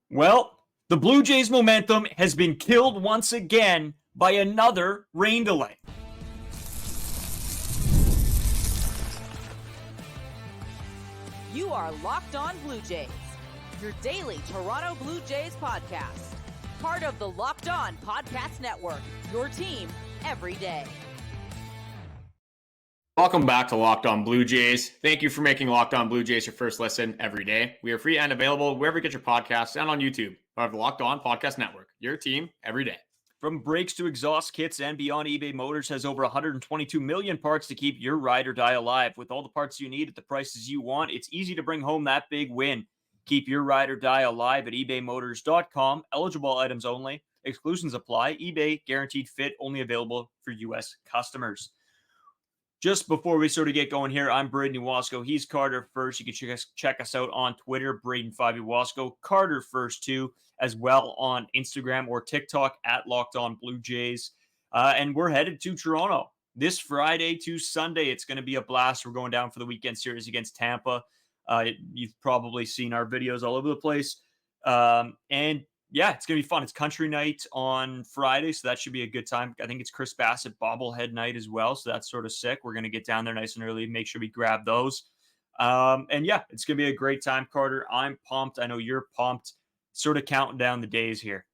Well, the Blue Jays' momentum has been killed once again by another rain delay. You are Locked On Blue Jays, your daily Toronto Blue Jays podcast. Part of the Locked On Podcast Network, your team every day. Welcome back to Locked On Blue Jays. Thank you for making Locked On Blue Jays your first listen every day. We are free and available wherever you get your podcasts and on YouTube. Part of the Locked On Podcast Network, your team every day. From brakes to exhaust kits and beyond, eBay Motors has over 122 million parts to keep your ride or die alive. With all the parts you need at the prices you want, it's easy to bring home that big win. Keep your ride or die alive at ebaymotors.com. Eligible items only. Exclusions apply. eBay guaranteed fit, only available for U.S. customers. Just before we sort of get going here, I'm Braden Wasco. He's Carter First. You can check us out on Twitter, Braden5 Wasco. Carter First, too, as well on Instagram or TikTok at Locked On Blue Jays. And we're headed to Toronto this Friday to Sunday. It's going to be a blast. We're going down for the weekend series against Tampa. You've probably seen our videos all over the place. And yeah, it's going to be fun. It's country night on Friday, so that should be a good time. I think it's Chris Bassett bobblehead night as well, so that's sort of sick. We're going to get down there nice and early, make sure we grab those. And yeah, it's going to be a great time, Carter. I'm pumped. I know you're pumped. Sort of counting down the days here.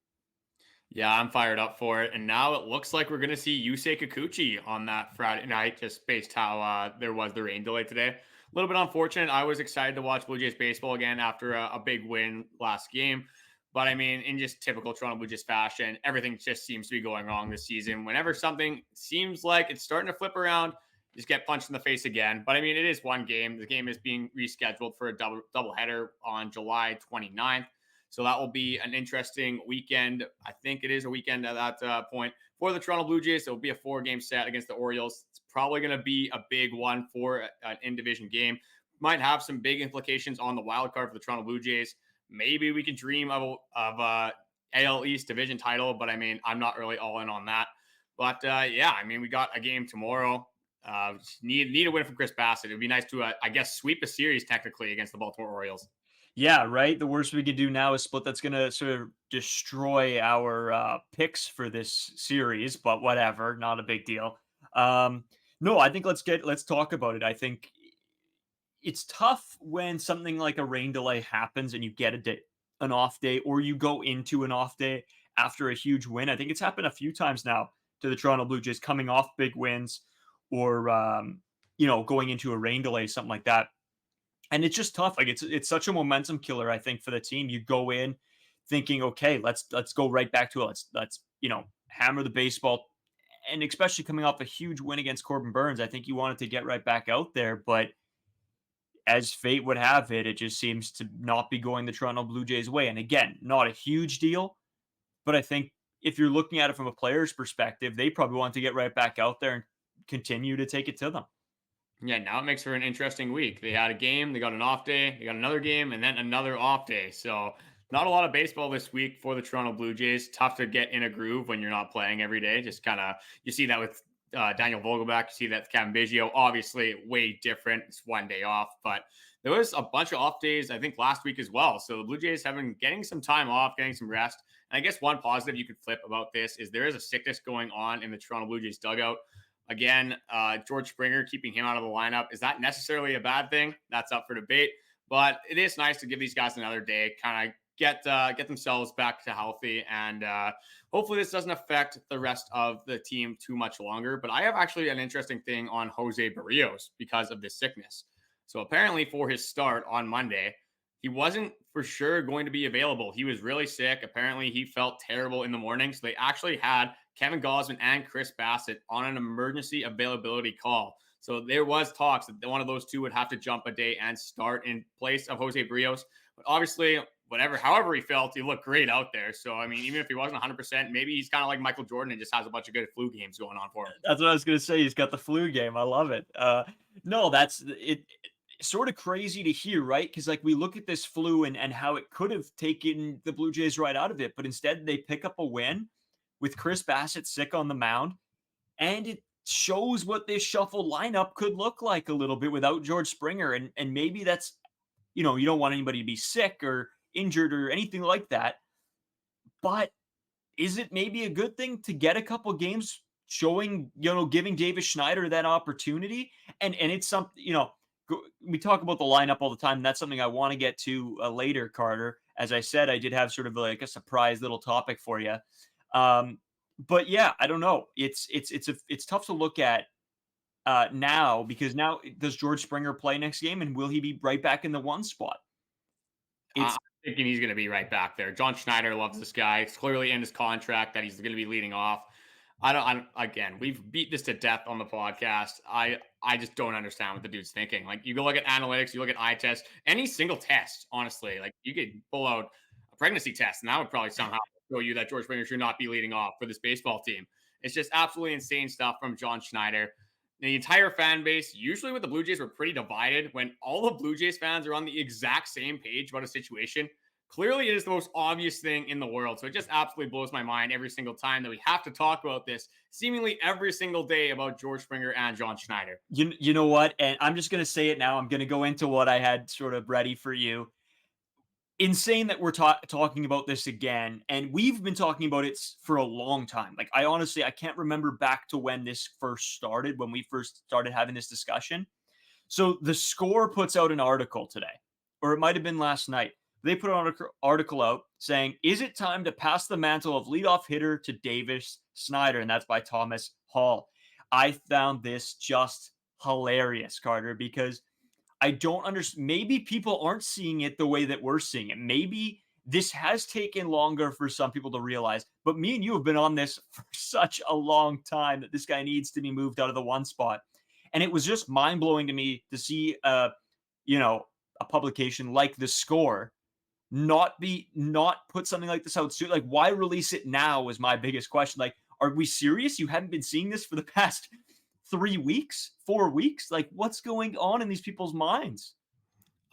Yeah, I'm fired up for it. And now it looks like we're going to see Yusei Kikuchi on that Friday night, just based how there was the rain delay today. A little bit unfortunate. I was excited to watch Blue Jays baseball again after a big win last game. But I mean, in just typical Toronto Blue Jays fashion, everything just seems to be going wrong this season. Whenever something seems like it's starting to flip around, just get punched in the face again. But I mean, it is one game. The game is being rescheduled for a doubleheader on July 29th. So that will be an interesting weekend. I think it is a weekend at that point. For the Toronto Blue Jays, it will be a 4-game set against the Orioles. It's probably going to be a big one for an in-division game. Might have some big implications on the wild card for the Toronto Blue Jays. Maybe we can dream of AL East division title, but I mean, I'm not really all in on that. But yeah, I mean, we got a game tomorrow. Need a win from Chris Bassett. It would be nice to, I guess, sweep a series technically against the Baltimore Orioles. Yeah, right. The worst we could do now is split. That's going to sort of destroy our picks for this series, but whatever, not a big deal. No, I think let's talk about it. I think it's tough when something like a rain delay happens and you get an off day, or you go into an off day after a huge win. I think it's happened a few times now to the Toronto Blue Jays coming off big wins, or going into a rain delay, something like that. And it's just tough. Like it's such a momentum killer, I think, for the team. You go in thinking, okay, let's go right back to it. Let's hammer the baseball. And especially coming off a huge win against Corbin Burns, I think you wanted to get right back out there. But as fate would have it, it just seems to not be going the Toronto Blue Jays way. And again, not a huge deal, but I think if you're looking at it from a player's perspective, they probably want to get right back out there and continue to take it to them. Yeah, now it makes for an interesting week. They had a game, they got an off day, they got another game, and then another off day. So not a lot of baseball this week for the Toronto Blue Jays. Tough to get in a groove when you're not playing every day. Just kind of, you see that with Daniel Vogelbach, you see that with Kevin Biggio. Obviously, way different. It's one day off, but there was a bunch of off days, I think, last week as well. So the Blue Jays have been getting some time off, getting some rest. And I guess one positive you could flip about this is there is a sickness going on in the Toronto Blue Jays dugout. Again, George Springer, keeping him out of the lineup. Is that necessarily a bad thing? That's up for debate. But it is nice to give these guys another day, kind of get themselves back to healthy. And hopefully this doesn't affect the rest of the team too much longer. But I have actually an interesting thing on Jose Barrios because of this sickness. So apparently for his start on Monday, he wasn't for sure going to be available. He was really sick. Apparently he felt terrible in the morning. So they actually had Kevin Gausman and Chris Bassett on an emergency availability call. So there was talks that one of those two would have to jump a day and start in place of Jose Barrios. But obviously, however he felt, he looked great out there. So, I mean, even if he wasn't 100%, maybe he's kind of like Michael Jordan and just has a bunch of good flu games going on for him. That's what I was going to say. He's got the flu game. I love it. No, that's it. Sort of crazy to hear, right? Because like we look at this flu and how it could have taken the Blue Jays right out of it, but instead they pick up a win with Chris Bassett sick on the mound, and it shows what this shuffled lineup could look like a little bit without George Springer. And maybe that's, you don't want anybody to be sick or injured or anything like that. But is it maybe a good thing to get a couple games showing, giving Davis Schneider that opportunity? And it's something, we talk about the lineup all the time. And that's something I want to get to later, Carter. As I said, I did have sort of like a surprise little topic for you. But yeah, I don't know. It's tough to look at now, because now does George Springer play next game, and will he be right back in the one spot? I'm thinking he's going to be right back there. John Schneider loves this guy. It's clearly in his contract that he's going to be leading off. Again, we've beat this to death on the podcast. I just don't understand what the dude's thinking. Like, you go look at analytics, you look at eye test, any single test, honestly, like you could pull out a pregnancy test and that would probably somehow show you that George Springer should not be leading off for this baseball team. It's just absolutely insane stuff from John Schneider. The entire fan base, usually with the Blue Jays, were pretty divided when all the Blue Jays fans are on the exact same page about a situation. Clearly, it is the most obvious thing in the world. So it just absolutely blows my mind every single time that we have to talk about this, seemingly every single day, about George Springer and John Schneider. You know what? And I'm just going to say it now. I'm going to go into what I had sort of ready for you. Insane that we're talking about this again. And we've been talking about it for a long time. Like, I can't remember back to when this first started, when we first started having this discussion. So the Score puts out an article today, or it might have been last night. They put an article out saying, is it time to pass the mantle of leadoff hitter to Davis Schneider? And that's by Thomas Hall. I found this just hilarious, Carter, because I don't understand. Maybe people aren't seeing it the way that we're seeing it. Maybe this has taken longer for some people to realize, but me and you have been on this for such a long time that this guy needs to be moved out of the one spot. And it was just mind blowing to me to see, a publication like The Score not put something like this out soon. Like, why release it now was my biggest question. Like, are we serious? You haven't been seeing this for the past 3 weeks, 4 weeks? Like, what's going on in these people's minds?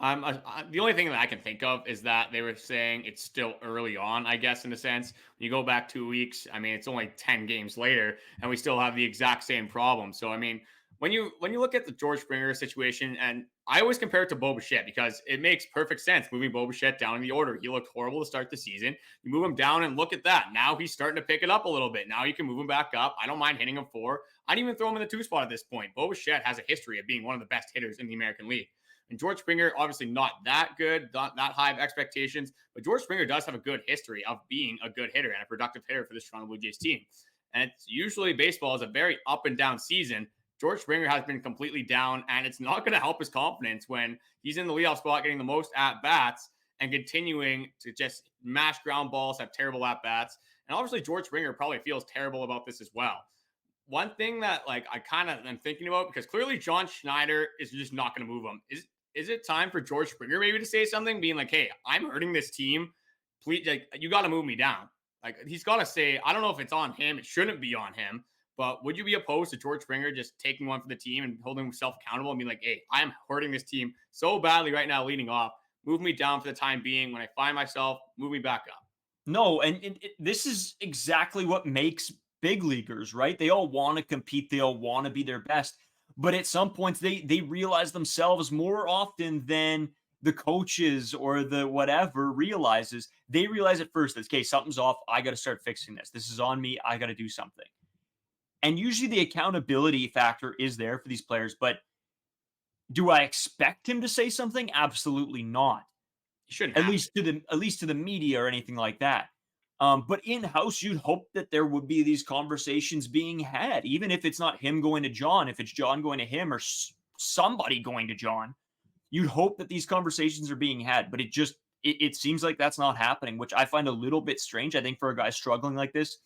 The only thing that I can think of is that they were saying it's still early on, I guess, in a sense. When you go back 2 weeks, I mean, it's only 10 games later, and we still have the exact same problem. So, I mean, when you look at the George Springer situation, and I always compare it to Bo Bichette because it makes perfect sense moving Bo Bichette down in the order. He looked horrible to start the season. You move him down and look at that. Now he's starting to pick it up a little bit. Now you can move him back up. I don't mind hitting him 4. I'd even throw him in the 2 spot at this point. Bo Bichette has a history of being one of the best hitters in the American League. And George Springer, obviously not that good, not that high of expectations, but George Springer does have a good history of being a good hitter and a productive hitter for this Toronto Blue Jays team. And it's usually baseball is a very up and down season. George Springer has been completely down, and it's not going to help his confidence when he's in the leadoff spot getting the most at-bats and continuing to just mash ground balls, have terrible at-bats. And obviously George Springer probably feels terrible about this as well. One thing that I kind of am thinking about, because clearly John Schneider is just not going to move him, is it time for George Springer maybe to say something, being like, hey, I'm hurting this team. Please, you got to move me down. He's got to say, I don't know if it's on him. It shouldn't be on him. But would you be opposed to George Springer just taking one for the team and holding himself accountable and being like, hey, I'm hurting this team so badly right now leading off. Move me down for the time being. When I find myself, move me back up. No, and this is exactly what makes big leaguers, right? They all want to compete. They all want to be their best. But at some points, they realize themselves more often than the coaches or the whatever realizes. They realize at first that, okay, something's off. I got to start fixing this. This is on me. I got to do something. And usually the accountability factor is there for these players. But do I expect him to say something? Absolutely not. You shouldn't. At least to the media or anything like that. But in-house, you'd hope that there would be these conversations being had, even if it's not him going to John, if it's John going to him or somebody going to John. You'd hope that these conversations are being had, but it seems like that's not happening, which I find a little bit strange. I think for a guy struggling like this,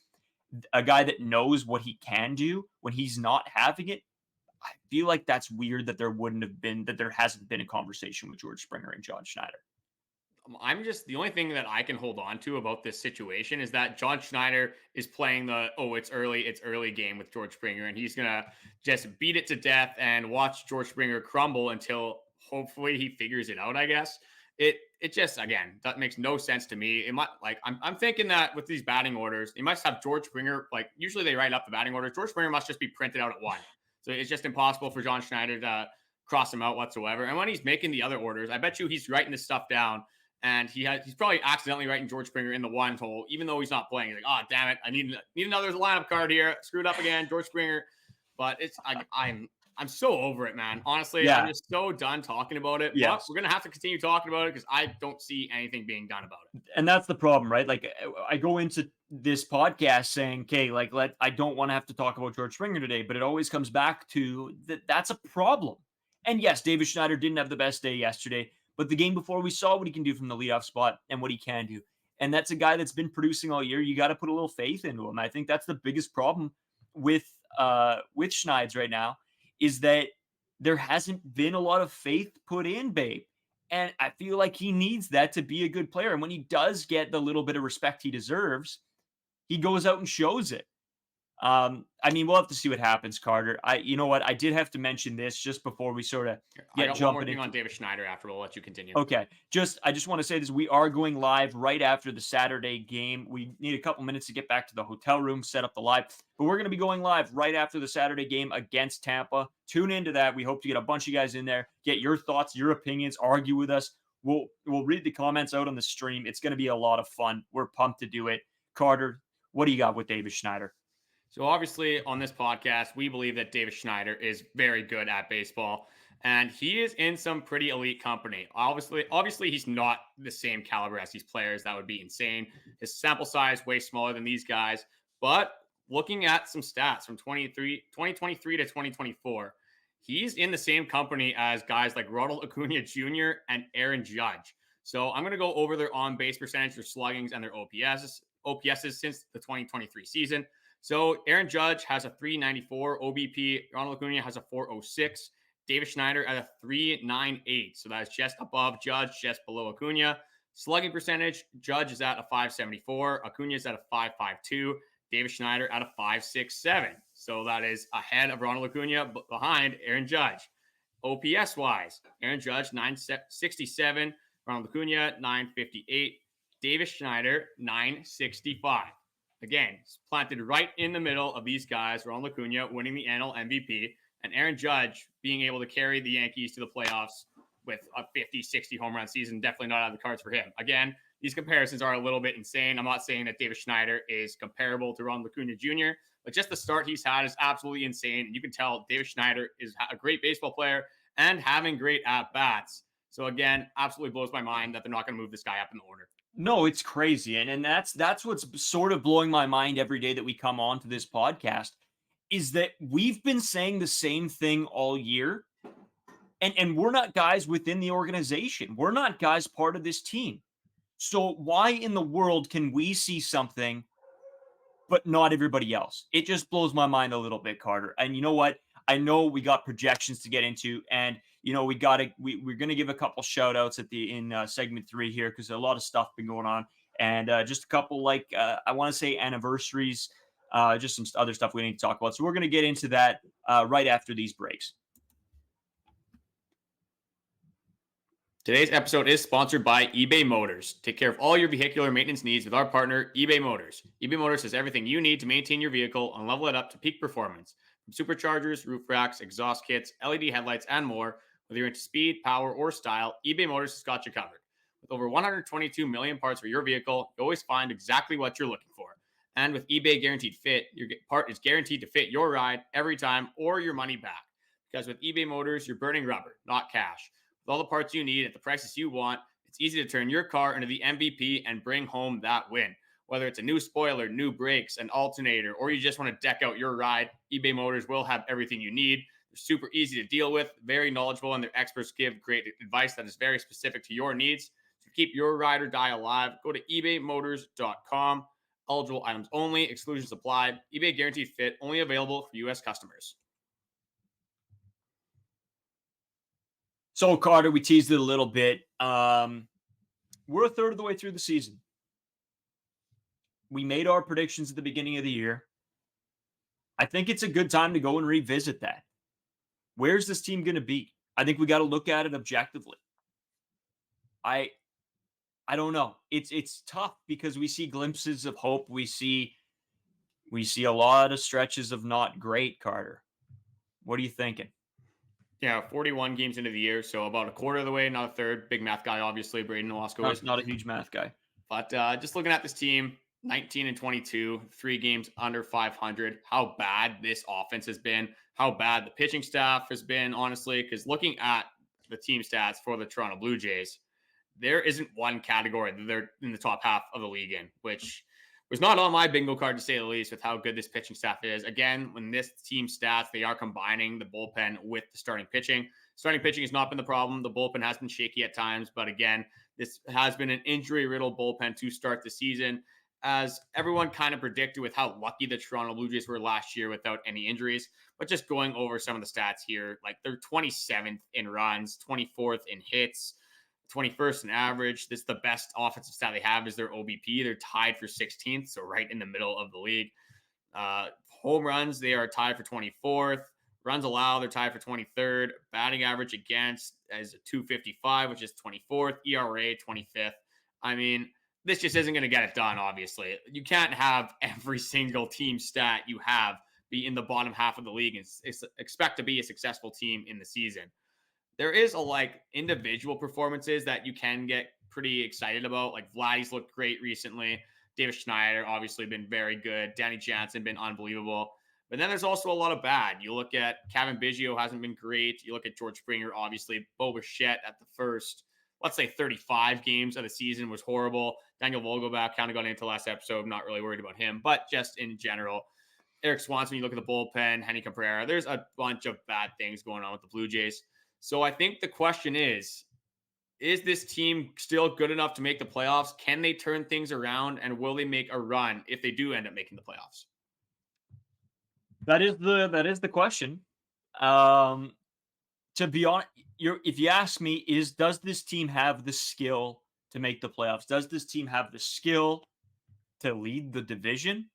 a guy that knows what he can do when he's not having it, I feel like that's weird that there hasn't been a conversation with George Springer and John Schneider. The only thing that I can hold on to about this situation is that John Schneider is playing it's early game with George Springer, and he's going to just beat it to death and watch George Springer crumble until hopefully he figures it out, I guess. It just, again, that makes no sense to me. It might, I'm thinking that with these batting orders, you must have George Springer, usually they write up the batting orders. George Springer must just be printed out at 1. So it's just impossible for John Schneider to cross him out whatsoever. And when he's making the other orders, I bet you he's writing this stuff down. And he's probably accidentally writing George Springer in the one hole, even though he's not playing. He's like, oh, damn it. I need another lineup card here. Screwed up again, George Springer. But I'm so over it, man. Honestly, I'm just so done talking about it. Yes. But we're going to have to continue talking about it because I don't see anything being done about it. And that's the problem, right? Like, I go into this podcast saying, okay, like, I don't want to have to talk about George Springer today, but it always comes back to that's a problem. And yes, David Schneider didn't have the best day yesterday, but the game before we saw what he can do from the leadoff spot and what he can do. And that's a guy that's been producing all year. You got to put a little faith into him. I think that's the biggest problem with Schneiders right now, is that there hasn't been a lot of faith put in, babe. And I feel like he needs that to be a good player. And when he does get the little bit of respect he deserves, he goes out and shows it. I mean, we'll have to see what happens, Carter. You know what? I did have to mention this just before we sort of get jumping on David Schneider after. We'll let you continue. Okay. I just want to say this. We are going live right after the Saturday game. We need a couple minutes to get back to the hotel room, set up the live. But we're going to be going live right after the Saturday game against Tampa. Tune into that. We hope to get a bunch of you guys in there, get your thoughts, your opinions, argue with us. We'll read the comments out on the stream. It's going to be a lot of fun. We're pumped to do it. Carter, what do you got with David Schneider? So obviously on this podcast, we believe that David Schneider is very good at baseball, and he is in some pretty elite company. Obviously he's not the same caliber as these players. That would be insane. His sample size way smaller than these guys. But looking at some stats from 2023 to 2024, he's in the same company as guys like Ronald Acuna Jr. and Aaron Judge. So I'm going to go over their on-base percentage, their sluggings, and their OPSs since the 2023 season. So Aaron Judge has a 394 OBP. Ronald Acuna has a 406. David Schneider at a 398. So that's just above Judge, just below Acuna. Slugging percentage, Judge is at a 574. Acuna is at a 552. David Schneider at a 567. So that is ahead of Ronald Acuna, but behind Aaron Judge. OPS-wise, Aaron Judge, 967. Ronald Acuna, 958. David Schneider, 965. Again, planted right in the middle of these guys. Ronald Acuna winning the NL MVP, and Aaron Judge being able to carry the Yankees to the playoffs with a 50, 60 home run season. Definitely not out of the cards for him. Again, these comparisons are a little bit insane. I'm not saying that David Schneider is comparable to Ronald Acuna Jr., but just the start he's had is absolutely insane. And you can tell David Schneider is a great baseball player and having great at-bats. So again, absolutely blows my mind that they're not going to move this guy up in the order. No, it's crazy. And that's what's sort of blowing my mind every day that we come on to this podcast, is that we've been saying the same thing all year. And we're not guys within the organization. We're not guys part of this team. So why in the world can we see something but not everybody else? It just blows my mind a little bit, Carter. And you know what? I know we got projections to get into, and we're going to give a couple shout outs in segment 3 here, because a lot of stuff been going on, and just a couple I want to say anniversaries, just some other stuff we need to talk about. So we're going to get into that right after these breaks. Today's episode is sponsored by eBay Motors. Take care of all your vehicular maintenance needs with our partner, eBay Motors. eBay Motors has everything you need to maintain your vehicle and level it up to peak performance. From superchargers, roof racks, exhaust kits, LED headlights, and more, whether you're into speed, power, or style, eBay Motors has got you covered. With over 122 million parts for your vehicle, you always find exactly what you're looking for. And with eBay Guaranteed Fit, your part is guaranteed to fit your ride every time or your money back. Because with eBay Motors, you're burning rubber, not cash. With all the parts you need at the prices you want, it's easy to turn your car into the MVP and bring home that win. Whether it's a new spoiler, new brakes, an alternator, or you just want to deck out your ride, eBay Motors will have everything you need. They're super easy to deal with, very knowledgeable, and their experts give great advice that is very specific to your needs. To keep your ride or die alive, go to ebaymotors.com. Eligible items only, exclusions apply. eBay Guaranteed Fit, only available for U.S. customers. So, Carter, we teased it a little bit. We're a third of the way through the season. We made our predictions at the beginning of the year. I think it's a good time to go and revisit that. Where's this team going to be? I think we got to look at it objectively. I don't know. It's tough because we see glimpses of hope. We see a lot of stretches of not great, Carter. What are you thinking? Yeah, 41 games into the year, so about a quarter of the way, not a third. Big math guy, obviously, Braden Nolasco is. Not a huge math guy. But just looking at this team, 19 and 22, 3 games under 500. How bad this offense has been, how bad the pitching staff has been, honestly, because looking at the team stats for the Toronto Blue Jays, there isn't one category that they're in the top half of the league in, which was not on my bingo card to say the least with how good this pitching staff is. Again, when this team stats, they are combining the bullpen with the starting pitching. Starting pitching has not been the problem. The bullpen has been shaky at times, but again, this has been an injury-riddled bullpen to start the season, as everyone kind of predicted with how lucky the Toronto Blue Jays were last year without any injuries. But just going over some of the stats here, like they're 27th in runs, 24th in hits, 21st in average. This is the best offensive stat they have is their OBP. They're tied for 16th, so right in the middle of the league. Home runs, they are tied for 24th. Runs allowed, they're tied for 23rd. Batting average against is a 255, which is 24th. ERA, 25th. I mean, this just isn't going to get it done, obviously. You can't have every single team stat you have be in the bottom half of the league and expect to be a successful team in the season. There is individual performances that you can get pretty excited about. Like Vladdy's looked great recently. David Schneider obviously been very good. Danny Jansen been unbelievable. But then there's also a lot of bad. You look at Kevin Biggio hasn't been great. You look at George Springer, obviously. Bo Bichette at the first, let's say 35 games of the season was horrible. Daniel Vogelbach kind of got into last episode. Not really worried about him. But just in general, Eric Swanson, you look at the bullpen, Henny Cabrera, there's a bunch of bad things going on with the Blue Jays. So I think the question is this team still good enough to make the playoffs? Can they turn things around? And will they make a run if they do end up making the playoffs? That is the question. To be honest, if you ask me, does this team have the skill to make the playoffs? Does this team have the skill to lead the division?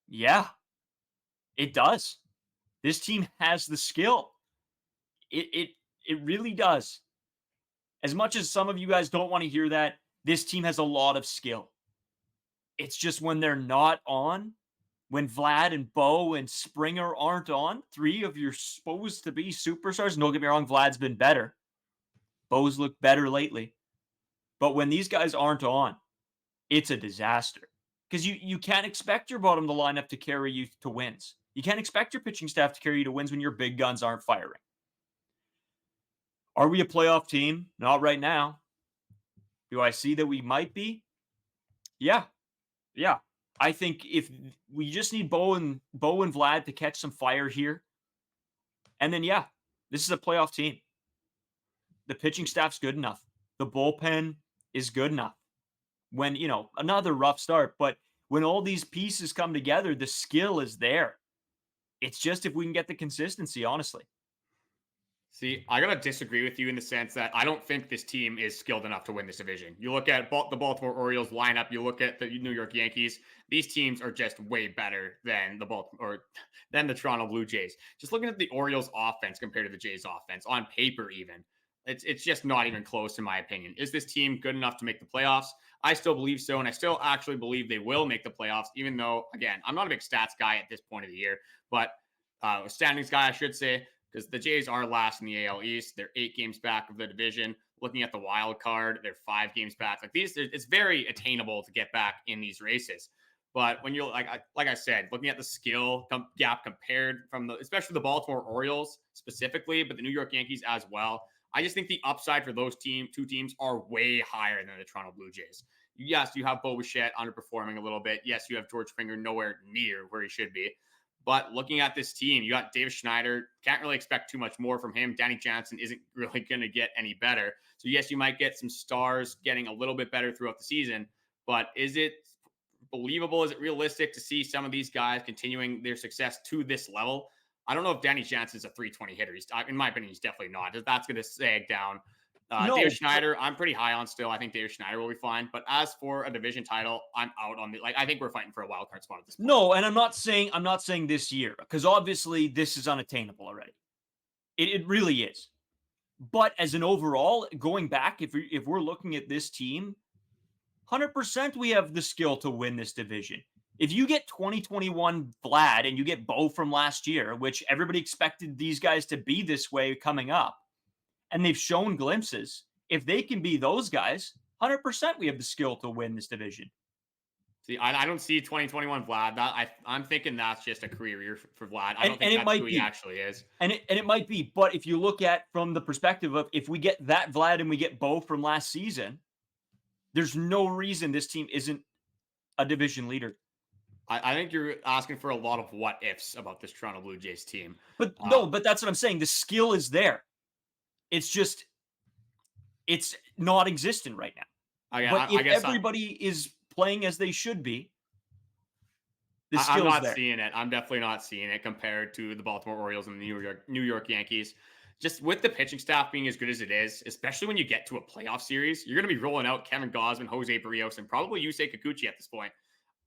Yeah, it does. This team has the skill. It really does. As much as some of you guys don't want to hear that, this team has a lot of skill. It's just when they're not on, when Vlad and Bo and Springer aren't on, 3 of your supposed to be superstars. And don't get me wrong, Vlad's been better. Bo's looked better lately. But when these guys aren't on, it's a disaster. Because you can't expect your bottom of the lineup to carry you to wins. You can't expect your pitching staff to carry you to wins when your big guns aren't firing. Are we a playoff team? Not right now. Do I see that we might be? Yeah. I think if we just need Bo and Vlad to catch some fire here. And then, this is a playoff team. The pitching staff's good enough. The bullpen is good enough. When, another rough start, but when all these pieces come together, the skill is there. It's just if we can get the consistency, honestly. See, I got to disagree with you in the sense that I don't think this team is skilled enough to win this division. You look at the Baltimore Orioles lineup, you look at the New York Yankees, these teams are just way better than the Toronto Blue Jays. Just looking at the Orioles offense compared to the Jays offense, on paper even, it's just not even close in my opinion. Is this team good enough to make the playoffs? I still believe so, and I still actually believe they will make the playoffs, even though, again, I'm not a big stats guy at this point of the year, but a standings guy, I should say, because the Jays are last in the AL East. They're 8 games back of the division. Looking at the wild card, they're 5 games back. It's very attainable to get back in these races. But when you're like I said, looking at the skill gap compared from especially the Baltimore Orioles specifically, but the New York Yankees as well, I just think the upside for those two teams are way higher than the Toronto Blue Jays. Yes, you have Bo Bichette underperforming a little bit. Yes, you have George Springer nowhere near where he should be. But looking at this team, you got David Schneider. Can't really expect too much more from him. Danny Jansen isn't really going to get any better. So, yes, you might get some stars getting a little bit better throughout the season. But is it believable? Is it realistic to see some of these guys continuing their success to this level? I don't know if Danny Jansen's a 320 hitter. In my opinion, he's definitely not. That's going to sag down. No. David Schneider, I'm pretty high on still. I think David Schneider will be fine. But as for a division title, I'm out on I think we're fighting for a wild card spot at this point. No, and I'm not saying this year, because obviously this is unattainable already. It really is. But as an overall, going back, if we're looking at this team, 100% we have the skill to win this division. If you get 2021 Vlad and you get Bo from last year, which everybody expected these guys to be this way coming up, and they've shown glimpses, if they can be those guys, 100% we have the skill to win this division. See, I don't see 2021 Vlad. I'm thinking that's just a career year for Vlad. I don't think And it that's might who he be. actually is. And it might be. But if you look at from the perspective of if we get that Vlad and we get Bo from last season, there's no reason this team isn't a division leader. I think you're asking for a lot of what ifs about this Toronto Blue Jays team. But no, but that's what I'm saying. The skill is there. It's just, it's not existent right now. But if everybody is playing as they should be, the skill's I'm not there. seeing it. I'm definitely not seeing it compared to the Baltimore Orioles and the New York Yankees. Just with the pitching staff being as good as it is, especially when you get to a playoff series, you're going to be rolling out Kevin Gausman, Jose Barrios, and probably Yusei Kikuchi at this point.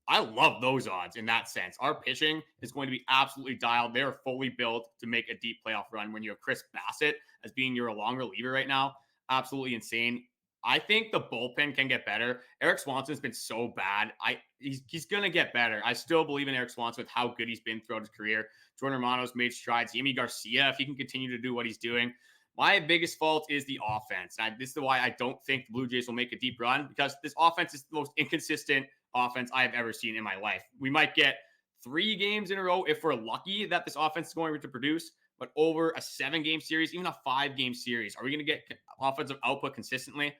I love those odds in that sense. Our pitching is going to be absolutely dialed. They're fully built to make a deep playoff run when you have Chris Bassett as being your long reliever right now. Absolutely insane. I think the bullpen can get better. Eric Swanson's been so bad. He's going to get better. I still believe in Eric Swanson with how good he's been throughout his career. Jordan Romano's made strides. Yimi Garcia, if he can continue to do what he's doing. My biggest fault is the offense. This is why I don't think the Blue Jays will make a deep run, because this offense is the most inconsistent offense I have ever seen in my life. We might get 3 games in a row if we're lucky that this offense is going to produce, but over a 7-game series, even a 5-game series, are we going to get offensive output consistently?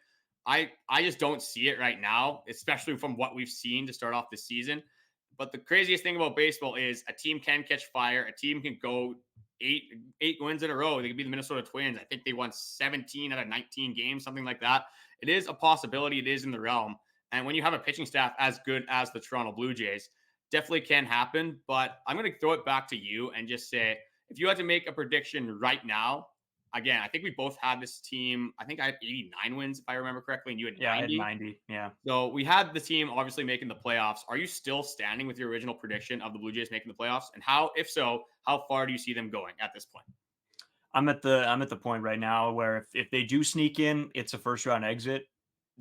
I just don't see it right now, especially from what we've seen to start off this season. But the craziest thing about baseball is a team can catch fire. A team can go 8 wins in a row. They could be the Minnesota Twins. I think they won 17 out of 19 games, something like that. It is a possibility. It is in the realm. And when you have a pitching staff as good as the Toronto Blue Jays, definitely can happen. But I'm going to throw it back to you and just say, if you had to make a prediction right now, again, I think we both had this team. I think I had 89 wins, if I remember correctly, and you had 90. Yeah, I had 90. Yeah. So we had the team obviously making the playoffs. Are you still standing with your original prediction of the Blue Jays making the playoffs? And how, if so, how far do you see them going at this point? I'm at the point right now where if they do sneak in, it's a first round exit.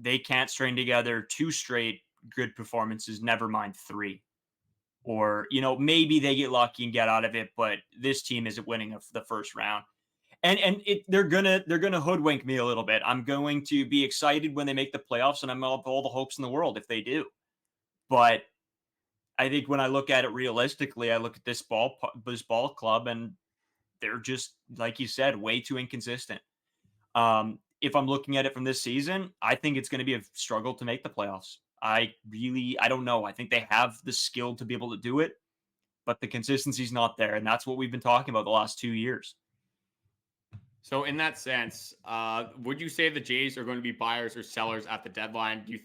They can't string together 2 straight good performances, never mind 3. Or, maybe they get lucky and get out of it, but this team isn't winning the first round. And they're gonna hoodwink me a little bit. I'm going to be excited when they make the playoffs, and I'm all the hopes in the world if they do. But I think when I look at it realistically, I look at this ball club, and they're just, like you said, way too inconsistent. If I'm looking at it from this season, I think it's going to be a struggle to make the playoffs. I don't know. I think they have the skill to be able to do it, but the consistency's not there, and that's what we've been talking about the last 2 years. So in that sense, would you say the Jays are going to be buyers or sellers at the deadline? Do you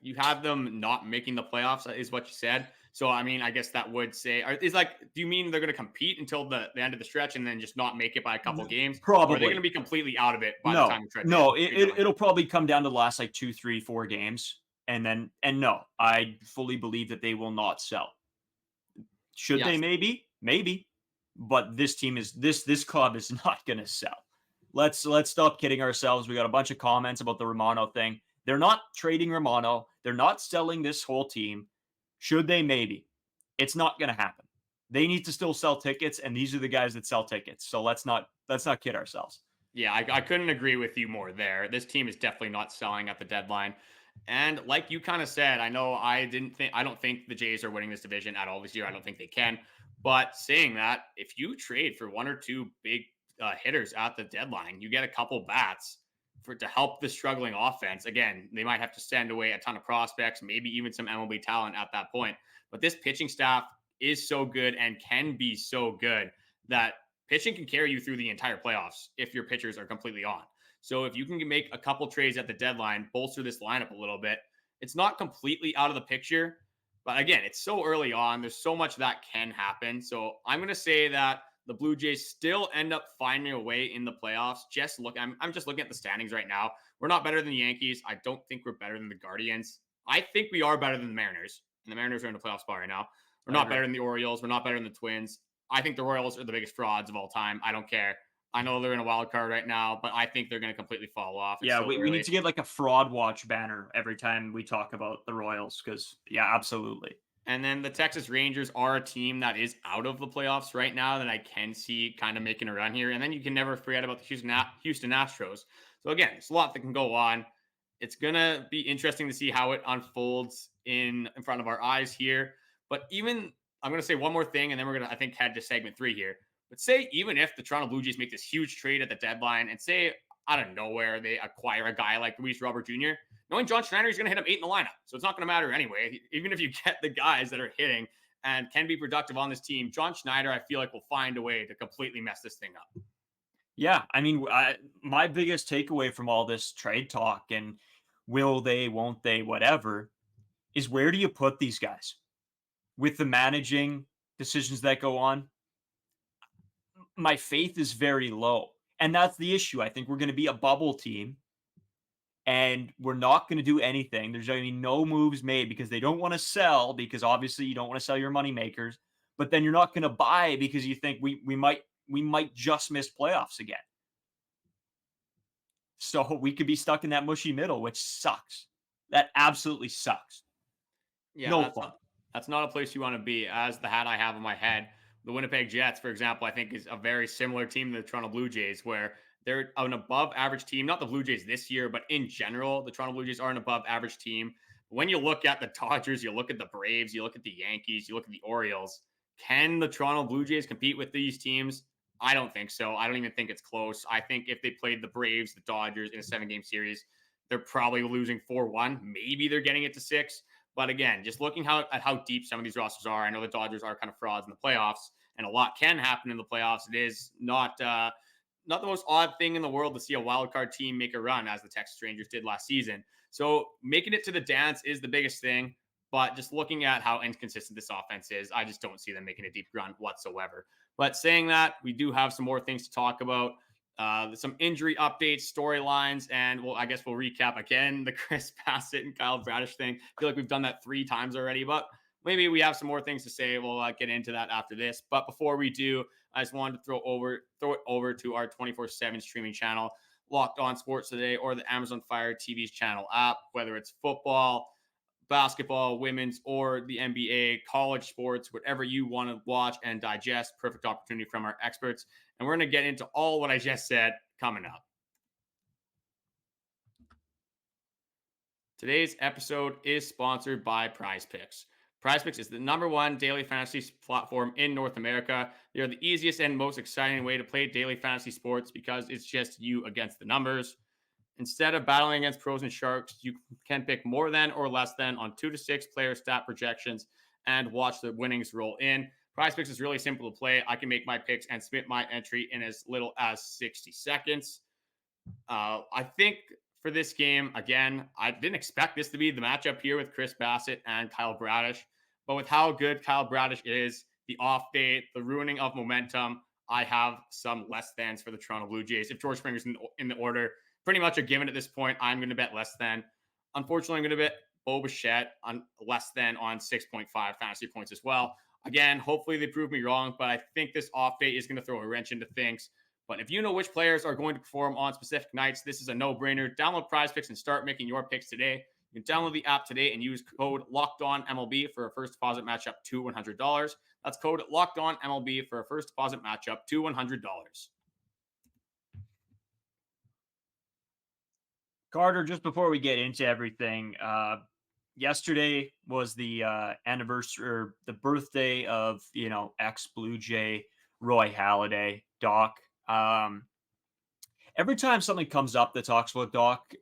you have them not making the playoffs, is what you said? So I mean, I guess that would say do you mean they're going to compete until the end of the stretch and then just not make it by a couple games? Probably. Or are they going to be completely out of it by the time the stretch? No, it'll probably come down to the last 2, 3, 4 games, and no, I fully believe that they will not sell. Should they? Maybe, but this team is this club is not going to sell. Let's stop kidding ourselves. We got a bunch of comments about the Romano thing. They're not trading Romano. They're not selling this whole team. Should they? Maybe. It's not going to happen. They need to still sell tickets, and these are the guys that sell tickets. So let's not kid ourselves. Yeah, I couldn't agree with you more there. This team is definitely not selling at the deadline. And like you kind of said, I don't think the Jays are winning this division at all this year. I don't think they can. But saying that, if you trade for 1 or 2 big hitters at the deadline, you get a couple bats to help the struggling offense. Again, they might have to send away a ton of prospects, maybe even some MLB talent at that point. But this pitching staff is so good and can be so good that pitching can carry you through the entire playoffs if your pitchers are completely on. So if you can make a couple trades at the deadline, bolster this lineup a little bit, it's not completely out of the picture. But again, it's so early on. There's so much that can happen. So I'm going to say that the Blue Jays still end up finding a way in the playoffs. I'm just looking at the standings right now. We're not better than the Yankees. I don't think we're better than the Guardians. I think we are better than the Mariners. And the Mariners are in the playoff spot right now. We're not better than the Orioles. We're not better than the Twins. I think the Royals are the biggest frauds of all time. I don't care. I know they're in a wild card right now, but I think they're going to completely fall off. We need to get like a fraud watch banner every time we talk about the Royals because, yeah, absolutely. And then the Texas Rangers are a team that is out of the playoffs right now that I can see kind of making a run here. And then you can never forget about the Houston Astros. So again, there's a lot that can go on. It's going to be interesting to see how it unfolds in front of our eyes here. But even, I'm going to say one more thing, and then we're going to, I think, head to segment 3 here. But say even if the Toronto Blue Jays make this huge trade at the deadline and say out of nowhere they acquire a guy like Luis Robert Jr., knowing John Schneider is going to hit him 8 in the lineup. So it's not going to matter anyway. Even if you get the guys that are hitting and can be productive on this team, John Schneider, I feel like, will find a way to completely mess this thing up. Yeah, I mean, my biggest takeaway from all this trade talk and will they, won't they, whatever, is where do you put these guys? With the managing decisions that go on, my faith is very low. And that's the issue. I think we're going to be a bubble team and we're not going to do anything. There's going to be no moves made because they don't want to sell, because obviously you don't want to sell your money makers, but then you're not going to buy because you think we might just miss playoffs again. So we could be stuck in that mushy middle, which sucks. That absolutely sucks. Yeah, no fun. That's not a place you want to be. As the hat I have on my head, the Winnipeg Jets, for example, I think is a very similar team to the Toronto Blue Jays, where they're an above average team. Not the Blue Jays this year, but in general, the Toronto Blue Jays are an above average team. When you look at the Dodgers, you look at the Braves, you look at the Yankees, you look at the Orioles, can the Toronto Blue Jays compete with these teams? I don't think so. I don't even think it's close. I think if they played the Braves, the Dodgers in a 7-game series, they're probably losing 4-1. Maybe they're getting it to 6. But again, just looking at how deep some of these rosters are, I know the Dodgers are kind of frauds in the playoffs, and a lot can happen in the playoffs. It is not the most odd thing in the world to see a wild card team make a run, as the Texas Rangers did last season. So making it to the dance is the biggest thing. But just looking at how inconsistent this offense is, I just don't see them making a deep run whatsoever. But saying that, we do have some more things to talk about. Some injury updates, storylines, and I guess we'll recap again the Chris Bassitt and Kyle Bradish thing. I feel like we've done that 3 times already, but maybe we have some more things to say. We'll get into that after this. But before we do, I just wanted to throw it over to our 24/7 streaming channel, Locked On Sports Today, or the Amazon Fire TV's channel app, whether it's football, basketball, women's, or the NBA, college sports, whatever you want to watch and digest. Perfect opportunity from our experts. And we're going to get into all what I just said coming up. Today's episode is sponsored by Prize Picks. Prize Picks is the #1 daily fantasy platform in North America. They are the easiest and most exciting way to play daily fantasy sports because it's just you against the numbers. Instead of battling against pros and sharks, you can pick more than or less than on 2 to 6 player stat projections and watch the winnings roll in. Prize Picks is really simple to play. I can make my picks and submit my entry in as little as 60 seconds. I think for this game, again, I didn't expect this to be the matchup here with Chris Bassitt and Kyle Bradish. But with how good Kyle Bradish is, the off day, the ruining of momentum, I have some less thans for the Toronto Blue Jays. If George Springer's in the order, pretty much a given at this point. I'm going to bet less than. Unfortunately, I'm going to bet Bo Bichette on less than on 6.5 fantasy points as well. Again, hopefully they prove me wrong, but I think this off day is going to throw a wrench into things. But if you know which players are going to perform on specific nights, this is a no-brainer. Download Prize Picks and start making your picks today. You can download the app today and use code LOCKEDONMLB for a first deposit matchup to $100. That's code LOCKEDONMLB for a first deposit matchup to $100. Carter, just before we get into everything, yesterday was the anniversary or the birthday of, ex-Blue Jay Roy Halladay, Doc. Every time something comes up that talks about Doc,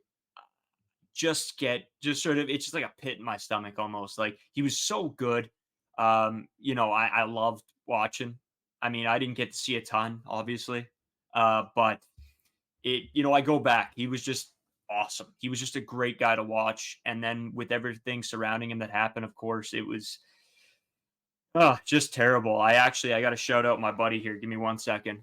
it's just like a pit in my stomach almost. Like, he was so good. I loved watching. I mean, I didn't get to see a ton, obviously. But I go back. He was just awesome. He was just a great guy to watch. And then with everything surrounding him that happened, of course, it was just terrible. I got to shout out my buddy here. Give me 1 second.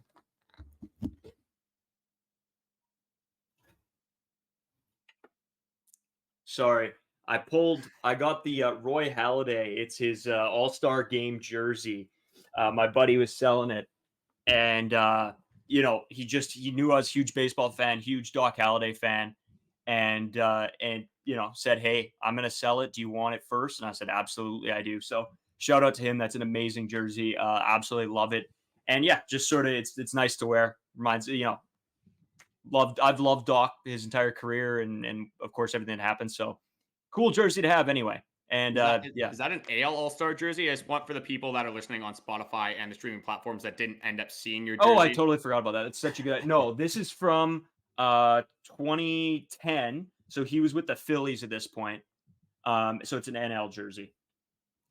Sorry. I got the Roy Halladay. It's his All-Star Game jersey. My buddy was selling it. And, he knew I was a huge baseball fan, huge Doc Halladay fan. And said, "Hey, I'm going to sell it. Do you want it first?" And I said, "Absolutely, I do." So shout out to him. That's an amazing jersey. Absolutely love it. And yeah, just sort of it's nice to wear. Reminds I've loved Doc his entire career, and of course everything that happened. So cool jersey to have anyway. And Is that an AL All-Star jersey? I just want for the people that are listening on Spotify and the streaming platforms that didn't end up seeing your Oh, I jersey. totally forgot about that. It's such a good. No, this is from 2010. So he was with the Phillies at this point. So it's an NL jersey.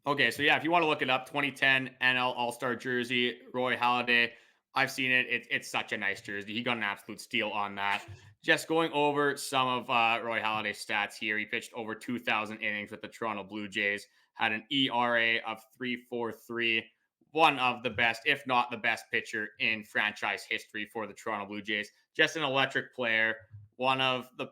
Okay, so yeah, if you want to look it up, 2010 NL All-Star jersey, Roy Halladay. I've seen it. It's such a nice jersey. He got an absolute steal on that. Just going over some of Roy Halladay's stats here. He pitched over 2,000 innings with the Toronto Blue Jays, had an ERA of 3.43, one of the best, if not the best pitcher in franchise history for the Toronto Blue Jays. Just an electric player, one of the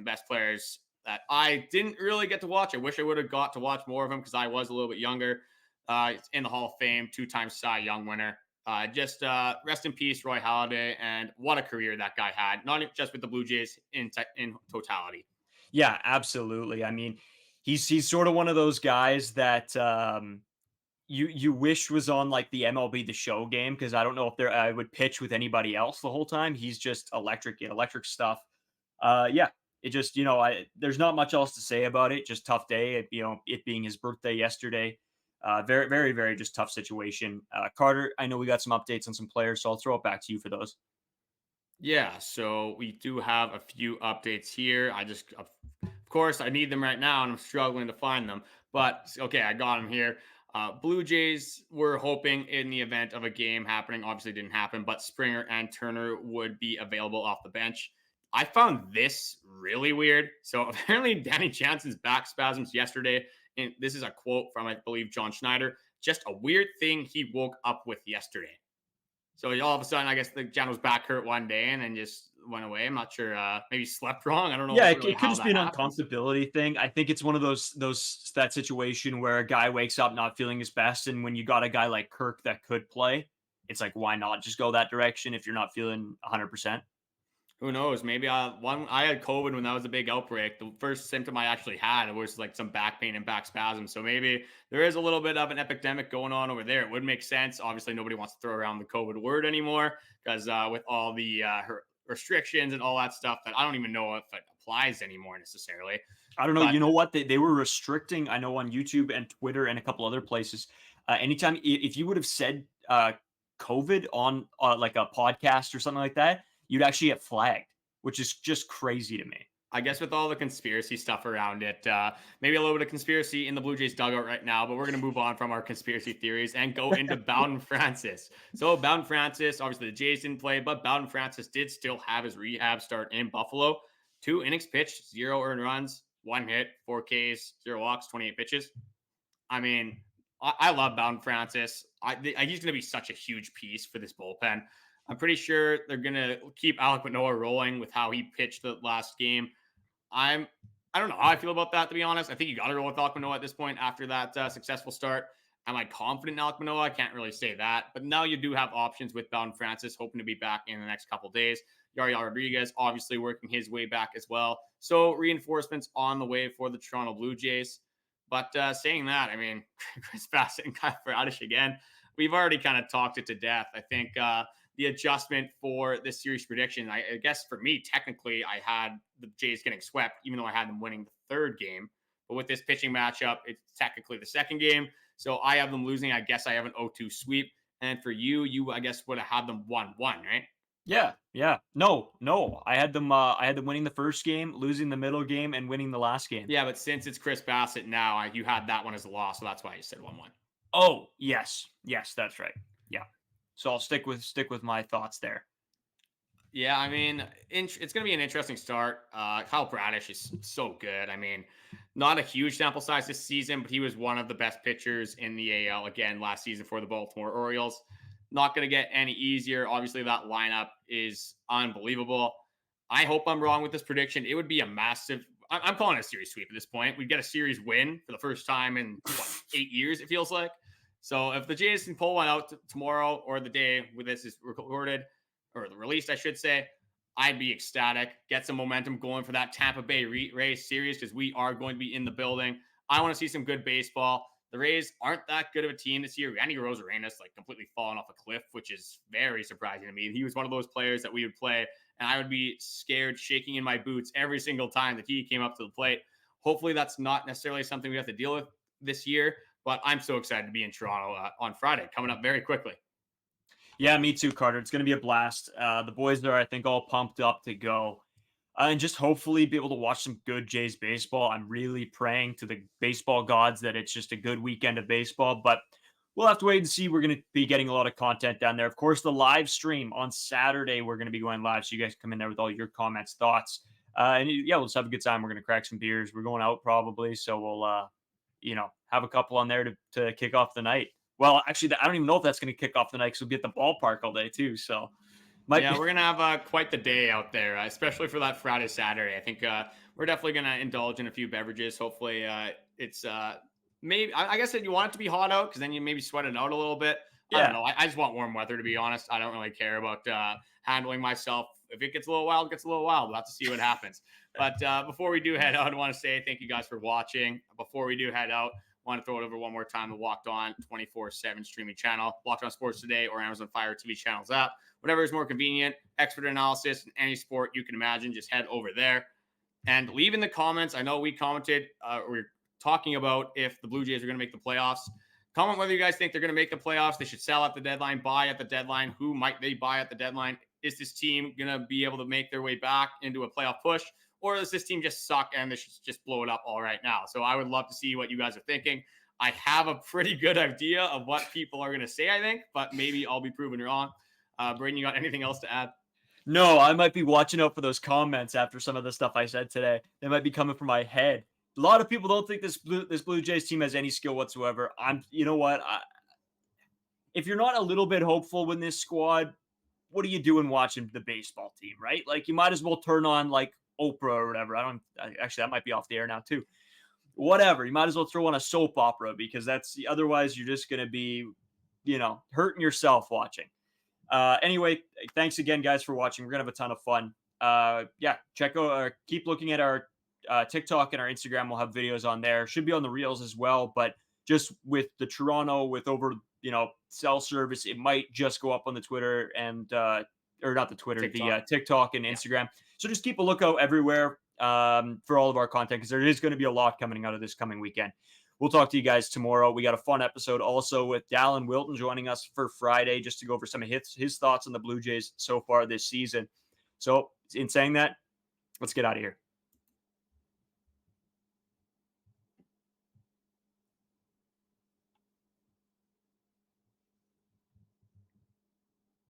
best players that I didn't really get to watch. I wish I would have got to watch more of him because I was a little bit younger. It's in the Hall of Fame, 2-time Cy Young winner. Just rest in peace, Roy Halladay, and what a career that guy had, not just with the Blue Jays in totality. Yeah, absolutely. I mean, he's sort of one of those guys that you wish was on like the MLB The Show game, because I don't know if I would pitch with anybody else the whole time. He's just electric stuff. Yeah, it just there's not much else to say about it. Just tough day. It being his birthday yesterday. Very, very, very just tough situation. Carter, I know we got some updates on some players, so I'll throw it back to you for those. Yeah, so we do have a few updates here. Of course, I need them right now, and I'm struggling to find them. But okay, I got them here. Blue Jays were hoping in the event of a game happening. Obviously, didn't happen, but Springer and Turner would be available off the bench. I found this really weird. So apparently, Danny Jansen's back spasms yesterday, and this is a quote from, I believe, John Schneider. Just a weird thing he woke up with yesterday. So all of a sudden, I guess the Jan was back hurt one day and then just went away. I'm not sure. Maybe slept wrong. I don't know. Yeah, Really it could how just that be an happens. uncomfortability thing. I think it's one of that situation where a guy wakes up not feeling his best, and when you got a guy like Kirk that could play, it's like, why not just go that direction if you're not feeling 100%? Who knows? Maybe I had COVID when that was a big outbreak. The first symptom I actually had was like some back pain and back spasms. So maybe there is a little bit of an epidemic going on over there. It would make sense. Obviously, nobody wants to throw around the COVID word anymore because with all the restrictions and all that stuff, that I don't even know if it applies anymore necessarily. I don't know. But You know what? They were restricting, I know, on YouTube and Twitter and a couple other places. Anytime, if you would have said COVID on like a podcast or something like that, you'd actually get flagged, which is just crazy to me. I guess with all the conspiracy stuff around it, maybe a little bit of conspiracy in the Blue Jays dugout right now, but we're going to move on from our conspiracy theories and go into Bowden Francis. So Bowden Francis, obviously the Jays didn't play, but Bowden Francis did still have his rehab start in Buffalo. 2 innings pitched, 0 earned runs, 1 hit, 4 Ks, 0 walks, 28 pitches. I mean, I love Bowden Francis. He's going to be such a huge piece for this bullpen. I'm pretty sure they're going to keep Alek Manoah rolling with how he pitched the last game. I don't know how I feel about that, to be honest. I think you got to roll with Alek Manoah at this point after that successful start. Am I confident in Alek Manoah? I can't really say that. But now you do have options with Bowden Francis, hoping to be back in the next couple days. Yari Rodriguez obviously working his way back as well. So reinforcements on the way for the Toronto Blue Jays. But saying that, I mean, Chris Bassett and Kyle Bradish again, we've already kind of talked it to death. I think the adjustment for this series prediction, I guess for me, technically, I had the Jays getting swept, even though I had them winning the third game. But with this pitching matchup, it's technically the second game. So I have them losing. I guess I have an 0-2 sweep. And for you, I guess, would have had them 1-1, right? Yeah. No. I had them winning the first game, losing the middle game, and winning the last game. Yeah, but since it's Chris Bassett now, you had that one as a loss, so that's why you said 1-1. Oh, yes, that's right. Yeah. So I'll stick with my thoughts there. Yeah, I mean, it's going to be an interesting start. Kyle Bradish is so good. I mean, not a huge sample size this season, but he was one of the best pitchers in the AL again last season for the Baltimore Orioles. Not going to get any easier. Obviously, that lineup is unbelievable. I hope I'm wrong with this prediction. It would be a massive. I'm calling it a series sweep at this point. We'd get a series win for the first time in 8 years, it feels like. So if the Jays can pull one out tomorrow or the day where this is recorded, or the release, I should say, I'd be ecstatic. Get some momentum going for that Tampa Bay Rays series because we are going to be in the building. I want to see some good baseball. The Rays aren't that good of a team this year. Randy Rosarenas like completely fallen off a cliff, which is very surprising to me. He was one of those players that we would play, and I would be scared, shaking in my boots every single time that he came up to the plate. Hopefully, that's not necessarily something we have to deal with this year, but I'm so excited to be in Toronto on Friday, coming up very quickly. Yeah, me too, Carter. It's going to be a blast. The boys are, I think, all pumped up to go. And just hopefully be able to watch some good Jays baseball. I'm really praying to the baseball gods that it's just a good weekend of baseball, but we'll have to wait and see. We're going to be getting a lot of content down there. Of course, the live stream on Saturday, we're going to be going live. So you guys come in there with all your comments, thoughts. And yeah, we'll just have a good time. We're going to crack some beers. We're going out probably. So we'll, have a couple on there to kick off the night. Well, actually, I don't even know if that's going to kick off the night because we'll be at the ballpark all day too. So We're going to have quite the day out there, especially for that Friday, Saturday. I think we're definitely going to indulge in a few beverages. Hopefully it's maybe, I guess that you want it to be hot out because then you maybe sweat it out a little bit. Yeah. I don't know. I just want warm weather, to be honest. I don't really care about handling myself. If it gets a little wild, it gets a little wild. We'll have to see what happens. But before we do head out, I want to say thank you guys for watching. Before we do head out, I want to throw it over one more time. The Locked On 24/7 streaming channel, Locked On Sports Today, or Amazon Fire TV channels app. Whatever is more convenient, expert analysis in any sport you can imagine, just head over there and leave in the comments. I know we commented, we're talking about if the Blue Jays are going to make the playoffs. Comment whether you guys think they're going to make the playoffs. They should sell at the deadline, buy at the deadline. Who might they buy at the deadline? Is this team going to be able to make their way back into a playoff push? Or does this team just suck and they should just blow it up all right now? So I would love to see what you guys are thinking. I have a pretty good idea of what people are going to say, I think, but maybe I'll be proven wrong. Braden, you got anything else to add? No, I might be watching out for those comments after some of the stuff I said today. They might be coming from my head. A lot of people don't think this Blue Jays team has any skill whatsoever. You know what? If you're not a little bit hopeful with this squad, what are you doing watching the baseball team, right? Like you might as well turn on like Oprah or whatever. Actually, that might be off the air now too. Whatever. You might as well throw on a soap opera because otherwise you're just going to be, hurting yourself watching. Anyway, thanks again, guys, for watching. We're going to have a ton of fun. Keep looking at our TikTok and our Instagram. We'll have videos on there. Should be on the Reels as well, but just with the Toronto, with over, cell service, it might just go up on the Twitter and, or not the Twitter, TikTok. The TikTok and Instagram. Yeah. So just keep a lookout everywhere for all of our content because there is going to be a lot coming out of this coming weekend. We'll talk to you guys tomorrow. We got a fun episode also with Dallin Wilton joining us for Friday just to go over some of his thoughts on the Blue Jays so far this season. So in saying that, let's get out of here.